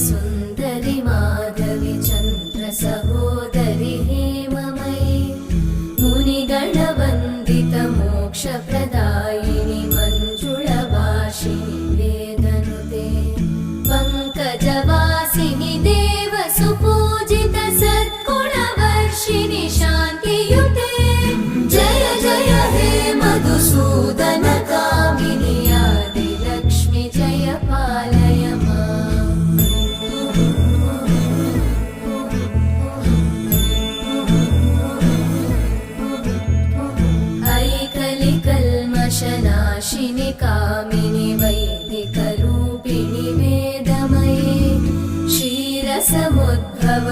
सुन्दरि माधवि चन्द्र सहोदरि हेममयि मुनिगणवन्दित मोक्षप्रदायिनि मञ्जुळभाषिणि वेदनुते पङ्कजवासिनि देवसुपूजित सद्गुणवर्षिणि शान्तियुते जय जय हे मधुसूदन कामिनि आदिलक्ष्मि जय पालय माम्। ऐकलिकल्मषनाशिनि कामिनि वैदिकरूपिणि वेदमये क्षीरसमुद्भव